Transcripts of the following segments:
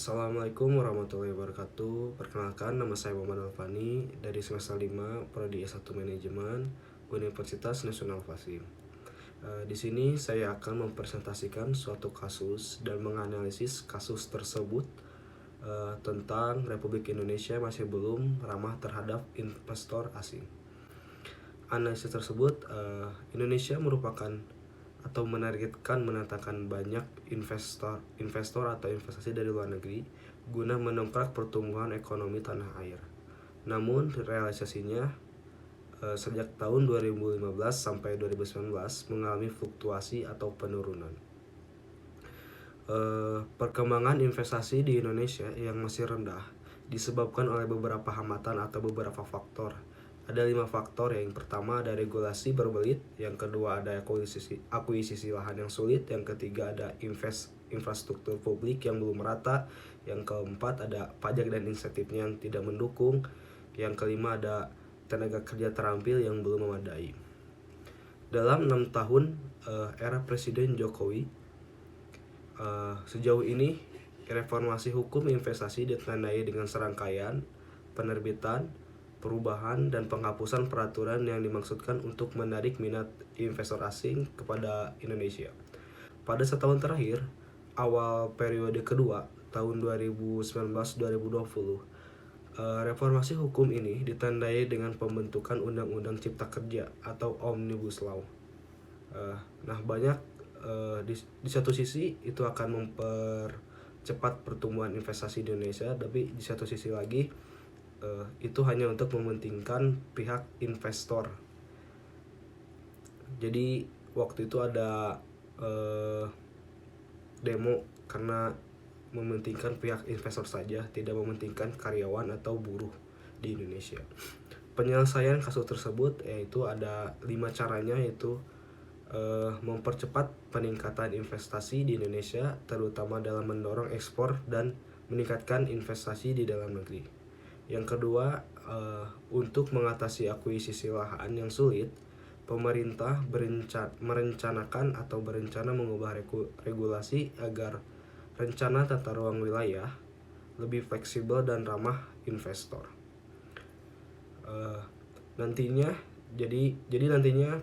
Assalamualaikum warahmatullahi wabarakatuh. Perkenalkan, nama saya Muhammad Alfani dari semester 5 Prodi S1 Manajemen Universitas Nasional Fasim. Di sini saya akan mempresentasikan suatu kasus dan menganalisis kasus tersebut tentang Republik Indonesia masih belum ramah terhadap investor asing. Analisis tersebut, Indonesia merupakan atau menargetkan mendatangkan banyak investor atau investasi dari luar negeri guna mendongkrak pertumbuhan ekonomi tanah air. Namun realisasinya sejak tahun 2015 sampai 2019 mengalami fluktuasi atau penurunan. Perkembangan investasi di Indonesia yang masih rendah disebabkan oleh beberapa hambatan atau beberapa faktor. Ada 5 faktor. Yang pertama ada regulasi berbelit, yang kedua ada akuisisi lahan yang sulit, yang ketiga ada infrastruktur publik yang belum merata, yang keempat ada pajak dan insentifnya yang tidak mendukung, yang kelima ada tenaga kerja terampil yang belum memadai. Dalam 6 tahun era Presiden Jokowi, sejauh ini reformasi hukum investasi ditandai dengan serangkaian penerbitan, perubahan, dan penghapusan peraturan yang dimaksudkan untuk menarik minat investor asing kepada Indonesia. Pada setahun terakhir, awal periode kedua, tahun 2019-2020, reformasi hukum ini ditandai dengan pembentukan Undang-Undang Cipta Kerja atau Omnibus Law. Di satu sisi itu akan mempercepat pertumbuhan investasi di Indonesia, tapi di satu sisi lagi itu hanya untuk mementingkan pihak investor. Jadi waktu itu ada demo karena mementingkan pihak investor saja, tidak mementingkan karyawan atau buruh di Indonesia. Penyelesaian kasus tersebut yaitu ada 5 caranya, yaitu mempercepat peningkatan investasi di Indonesia, terutama dalam mendorong ekspor dan meningkatkan investasi di dalam negeri. Yang kedua, untuk mengatasi akuisisi lahan yang sulit, pemerintah merencanakan atau berencana mengubah regulasi agar rencana tata ruang wilayah lebih fleksibel dan ramah investor. Nantinya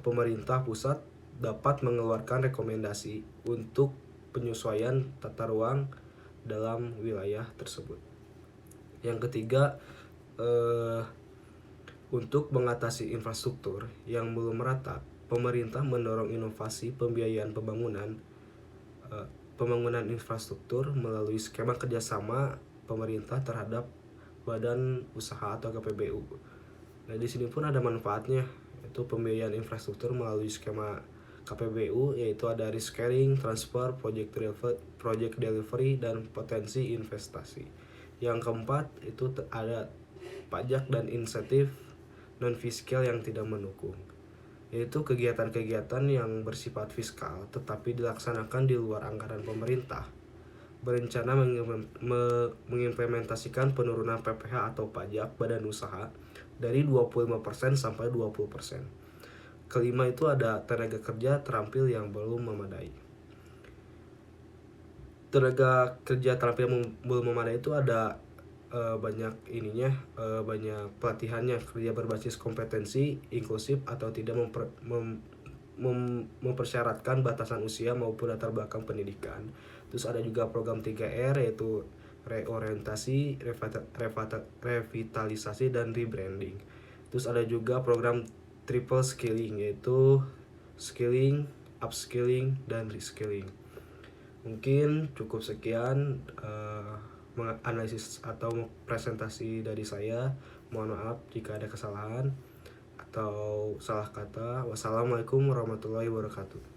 pemerintah pusat dapat mengeluarkan rekomendasi untuk penyesuaian tata ruang dalam wilayah tersebut. Yang ketiga, untuk mengatasi infrastruktur yang belum merata, pemerintah mendorong inovasi pembiayaan pembangunan infrastruktur melalui skema kerjasama pemerintah terhadap badan usaha atau KPBU. Nah, di sini pun ada manfaatnya, yaitu pembiayaan infrastruktur melalui skema KPBU, yaitu ada risk sharing, transfer, project delivery, dan potensi investasi. Yang keempat itu ada pajak dan insentif non-fiskal yang tidak mendukung, yaitu kegiatan-kegiatan yang bersifat fiskal tetapi dilaksanakan di luar anggaran pemerintah, berencana mengimplementasikan penurunan PPh atau pajak badan usaha dari 25% sampai 20%. Kelima itu ada tenaga kerja terampil yang belum memadai. Tenaga kerja terampil yang belum memadai itu ada banyak pelatihannya, kerja berbasis kompetensi, inklusif atau tidak mempersyaratkan batasan usia maupun latar belakang pendidikan. Terus ada juga program 3R, yaitu reorientasi, revitalisasi, dan rebranding. Terus ada juga program triple skilling, yaitu skilling, upskilling, dan reskilling. Mungkin cukup sekian analisis atau presentasi dari saya. Mohon maaf jika ada kesalahan atau salah kata. Wassalamualaikum warahmatullahi wabarakatuh.